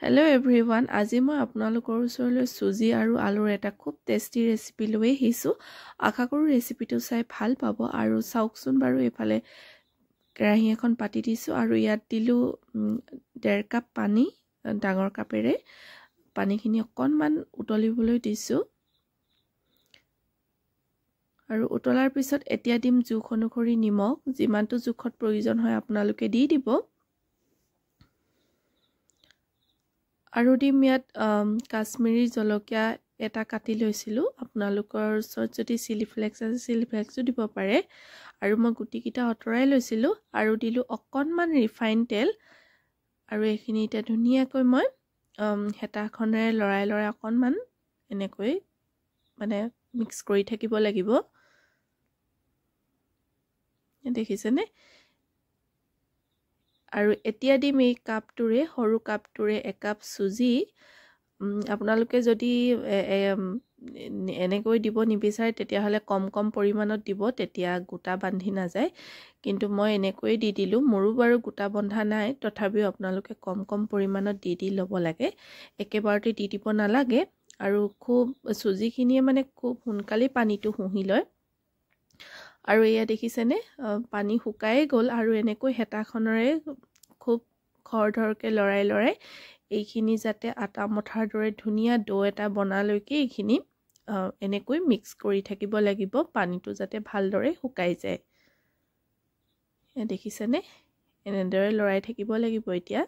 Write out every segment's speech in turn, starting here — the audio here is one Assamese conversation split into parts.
Hello everyone, আজি মই আপোনালোকৰ ওচৰলৈ সুজি আৰু আলুৰ এটা খুব টেষ্টি ৰেচিপি লৈ আহিছো। আশা কৰো ৰেচিপিটো চাই ভাল পাব আৰু চাওকচোন বাৰু এফালে কেৰাহী এখন পাতি দিছো আৰু ইয়াত দিলো 1.5 কাপ পানী ডাঙৰ কাপেৰে পানীখিনি অকণমান উতলিবলৈ দিছো। আৰু উতলাৰ পিছত এতিয়া দিম জোখ অনুসৰি নিমখ, যিমানটো জোখত প্ৰয়োজন হয় আপোনালোকে দি দিব। আৰু দিম ইয়াত কাশ্মীৰী জলকীয়া এটা কাটি লৈছিলোঁ। আপোনালোকৰ ওচৰত যদি চিলি ফ্লেক্স আছে চিলি ফ্লেক্সো দিব পাৰে। আৰু মই গুটিকেইটা আঁতৰাই লৈছিলোঁ আৰু দিলোঁ অকণমান ৰিফাইন তেল। আৰু এইখিনি এতিয়া ধুনীয়াকৈ মই হেতাখনেৰে লৰাই অকণমান এনেকৈ মানে মিক্স কৰি থাকিব লাগিব। দেখিছেনে? আৰু এতিয়া দিম এই কাপটোৰে সৰু কাপটোৰে 1 কাপ সুজি। আপোনালোকে যদি এনেকৈ দিব নিবিচাৰে তেতিয়াহ'লে কম পৰিমাণত দিব, তেতিয়া গোটা বান্ধি নাযায়। কিন্তু মই এনেকৈ দি দিলোঁ, মোৰো বাৰু গোটা বন্ধা নাই, তথাপিও আপোনালোকে কম পৰিমাণত দি ল'ব লাগে, একেবাৰতে দি দিব নালাগে। আৰু খুব সুজিখিনিয়ে মানে খুব সোনকালে পানীটো শুহি লয়। আৰু এয়া দেখিছেনে পানী শুকাই গ'ল আৰু এনেকৈ হেতাখনেৰে খুব খৰধৰকৈ লৰাই এইখিনি যাতে আটা মঠাৰ দৰে ধুনীয়া ডো এটা বনালৈকে এইখিনি এনেকৈ মিক্স কৰি থাকিব লাগিব, পানীটো যাতে ভালদৰে শুকাই যায়। দেখিছেনে? এনেদৰে লৰাই থাকিব লাগিব। এতিয়া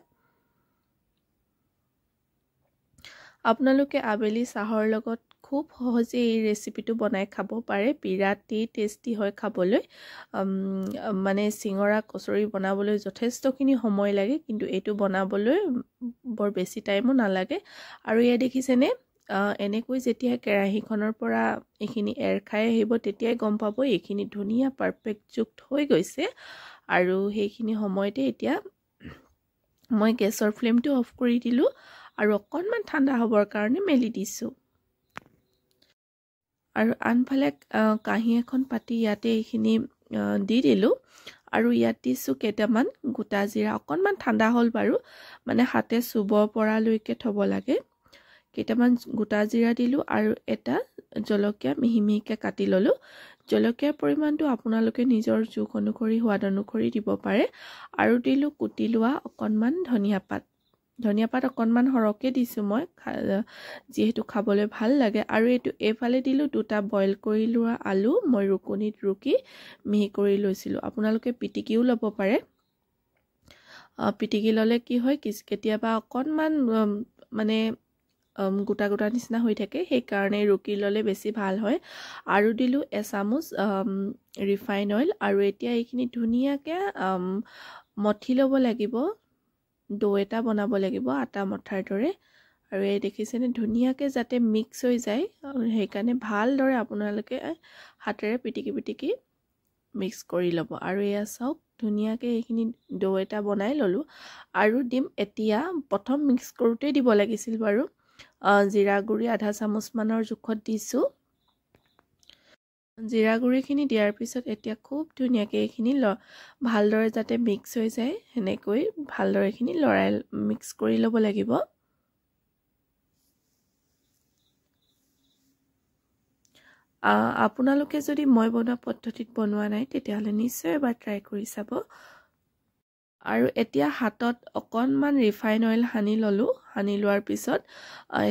আপোনালোকে আবেলি চাহৰ লগত খুব সহজে এই ৰেচিপিটো বনাই খাব পাৰে। বিৰাটেই টেষ্টি হয় খাবলৈ। মানে চিঙৰা কচৰি বনাবলৈ যথেষ্টখিনি সময় লাগে, কিন্তু এইটো বনাবলৈ বৰ বেছি টাইমো নালাগে। আৰু এয়া দেখিছেনে এনেকৈ যেতিয়া কেৰাহীখনৰ পৰা এইখিনি এৰ খাই আহিব তেতিয়াই গম পাব এইখিনি ধুনীয়া পাৰফেক্ট জোখ হৈ গৈছে। আৰু সেইখিনি সময়তে এতিয়া মই গেছৰ ফ্লেমটো অফ কৰি দিলোঁ আৰু অকণমান ঠাণ্ডা হ'বৰ কাৰণে মেলি দিছোঁ। আৰু আনফালে কাঁহী এখন পাতি ইয়াতে এইখিনি দি দিলোঁ আৰু ইয়াত দিছোঁ কেইটামান গোটা জিৰা। অকণমান ঠাণ্ডা হ'ল বাৰু, মানে হাতে চুব পৰালৈকে থ'ব লাগে। কেইটামান গোটা জিৰা দিলোঁ আৰু এটা জলকীয়া মিহিকৈ কাটি ল'লোঁ। জলকীয়াৰ পৰিমাণটো আপোনালোকে নিজৰ জোখ অনুসৰি সোৱাদ অনুসৰি দিব পাৰে। আৰু দিলোঁ কুটি লোৱা অকণমান ধনিয়া পাত অকণমান সৰহকৈ দিছোঁ মই, যিহেতু খাবলৈ ভাল লাগে। আৰু এইফালে দিলোঁ 2টা বইল কৰি লোৱা আলু, মই ৰুকনিত ৰুকি মিহি কৰি লৈছিলোঁ। আপোনালোকে পিটিকিও ল'ব পাৰে। পিটিকি ল'লে কি হয়, কেতিয়াবা অকণমান মানে গোটা নিচিনা হৈ থাকে, সেইকাৰণে ৰুকি ল'লে বেছি ভাল হয়। আৰু দিলোঁ এচামুচ ৰিফাইন অইল। আৰু এতিয়া এইখিনি ধুনীয়াকৈ মঠি ল'ব লাগিব, ডো এটা বনাব লাগিব আটা মঠাৰ দৰে। আৰু এই দেখিছেনে ধুনীয়াকৈ যাতে মিক্স হৈ যায়, সেইকাৰণে ভালদৰে আপোনালোকে হাতেৰে পিটিকি মিক্স কৰি ল'ব। আৰু এয়া চাওক ধুনীয়াকৈ এইখিনি ডো এটা বনাই ল'লোঁ। আৰু দিম এতিয়া, প্ৰথম মিক্স কৰোঁতেই দিব লাগিছিল বাৰু, জিৰা গুড়ি 1/2 চামুচমানৰ জোখত দিছোঁ। জিৰা গুড়িখিনি দিয়াৰ পিছত এতিয়া খুব ধুনীয়াকৈ এইখিনি ভালদৰে যাতে মিক্স হৈ যায়, সেনেকৈ ভালদৰে এইখিনি মিক্স কৰি ল'ব লাগিব। আপোনালোকে যদি মই বনোৱা পদ্ধতিত বনোৱা নাই তেতিয়াহ'লে নিশ্চয় এবাৰ ট্ৰাই কৰি চাব। আৰু এতিয়া হাতত অকণমান ৰিফাইন অইল সানি ল'লোঁ। সানি লোৱাৰ পিছত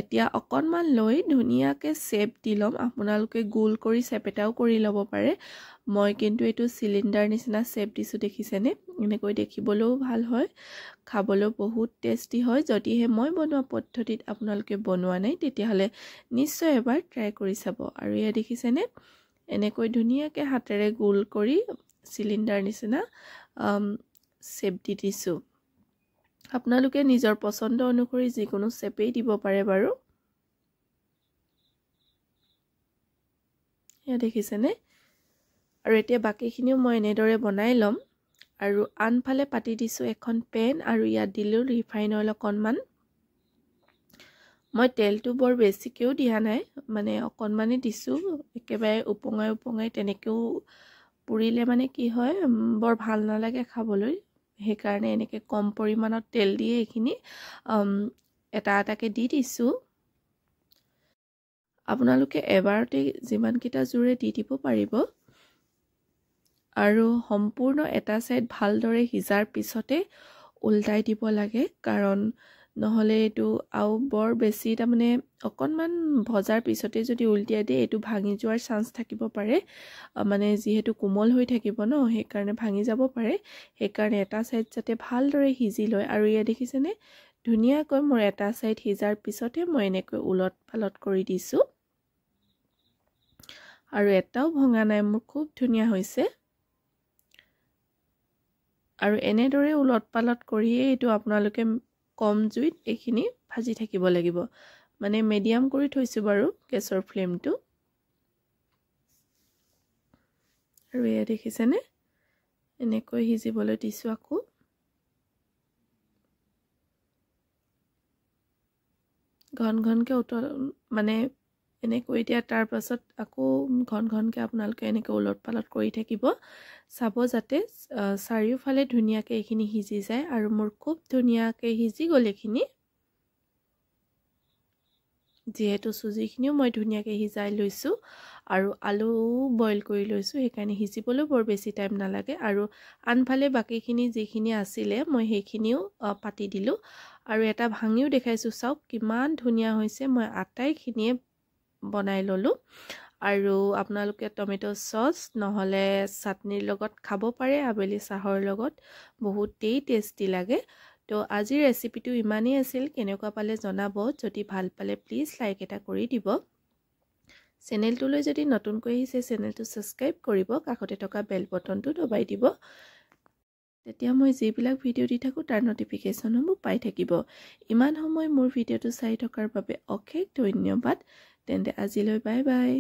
এতিয়া অকণমান লৈ ধুনীয়াকৈ চেপ দি ল'ম। আপোনালোকে গোল কৰি চেপ এটাও কৰি ল'ব পাৰে। মই কিন্তু এইটো চিলিণ্ডাৰ নিচিনা চেপ দিছোঁ, দেখিছেনে? এনেকৈ দেখিবলৈও ভাল হয়, খাবলৈও বহুত টেষ্টি হয়। যদিহে মই বনোৱা পদ্ধতিত আপোনালোকে বনোৱা নাই তেতিয়াহ'লে নিশ্চয় এবাৰ ট্ৰাই কৰি চাব। আৰু এয়া দেখিছেনে এনেকৈ ধুনীয়াকৈ হাতেৰে গোল কৰি চিলিণ্ডাৰ নিচিনা চেপ দি দিছোঁ। আপোনালোকে নিজৰ পচন্দ অনুসৰি যিকোনো চেপেই দিব পাৰে বাৰু। এয়া দেখিছেনে? আৰু এতিয়া বাকীখিনিও মই এনেদৰে বনাই ল'ম। আৰু আনফালে পাতি দিছোঁ এখন পেন আৰু ইয়াত দিলোঁ ৰিফাইন অইল অকণমান। মই তেলটো বৰ বেছিকৈও দিয়া নাই, মানে অকণমানেই দিছোঁ, একেবাৰে উপঙাই তেনেকৈও পুৰিলে মানে কি হয় বৰ ভাল নালাগে খাবলৈ। সেইকাৰণে এনেকৈ কম পৰিমাণত তেল দিয়ে এইখিনি এটা এটাকে দি দিছোঁ আপোনালোকে এবাৰতে যিমানকেইটা জোৰে দি দিব পাৰিব আৰু সম্পূৰ্ণ এটা সাইড ভালদৰে সিজাৰ পিছতে উল্টাই দিব লাগে কাৰণ নহলে এইটো আও বৰ বেছি তাৰমানে অকণমান ভজাৰ পিছতে যদি উল্টিয়াই দিয়ে এইটো ভাঙি যোৱাৰ চান্স থাকিব পাৰে মানে যিহেতু কোমল হৈ থাকিব ন সেইকাৰণে ভাঙি যাব পাৰে সেইকাৰণে এটা সাইড যাতে ভালদৰে সিজি লয় আৰু ইয়া দেখিছেনে ধুনীয়াকৈ মোৰ এটা সাইড সিজাৰ পিছতে মই এনেকৈ উলট পালট কৰি দিছোঁ আৰু এটাও ভঙা নাই মোৰ খুব ধুনীয়া হৈছে আৰু এনেদৰে উলট পালট কৰিয়ে এইটো আপোনালোকে কম জুইত এইখিনি ভাজি থাকিব লাগিব মানে মিডিয়াম কৰি থৈছো বাৰু গেছৰ ফ্লেমটো আৰু এয়া দেখিছেনে এনেকৈ সিজিবলৈ দিছো আকৌ ঘন ঘনকে মানে এনেকৈ এতিয়া তাৰ পাছত আকৌ ঘন ঘনকে আপোনালোকে এনেকৈ উলট পালট কৰি থাকিব চাব যাতে চাৰিওফালে ধুনীয়াকে এইখিনি সিজি যায় আৰু মোৰ খুব ধুনীয়াকে সিজি গ'ল এইখিনি যেহেতু চুজিখিনিও মই ধুনীয়াকে সিজাই লৈছো আৰু আলু বইল কৰি লৈছো সেইকাৰণে সিজিবলৈ বৰ বেছি টাইম নালাগে আৰু আনফালে বাকিখিনি যিখিনি আছিলে মই সেইখিনিও পাতি দিলো আৰু এটা ভাঙিও দেখাইছো চাওক কিমান ধুনীয়া হৈছে মই আটাইখিনিয়ে বনাই ললো আৰু আপোনালোকে টমেটো সস নহলে চাটনিৰ লগত খাব পাৰে আবেলি চাহৰ লগত বহুতেই টেষ্টি লাগে তো আজিৰ ৰেচিপিটো ইমানেই আছিল কেনেকুৱা পালে জনাব যদি ভাল পালে প্লিজ লাইক এটা কৰি দিব চেনেলটোলৈ যদি নতুনকৈ আহিছে চেনেলটো সাবস্ক্ৰাইব কৰিব কাষতে থকা বেল বটনটো দবাই দিব তেতিয়া মই যিবিলাক ভিডিও দি থাকো তাৰ নটিফিকেশনসমূহ পাই থাকিব ইমান সময় মোৰ ভিডিওটো চাই থকাৰ বাবে অশেষ ধন্যবাদ তেন্তে আজিলৈ বাই বাই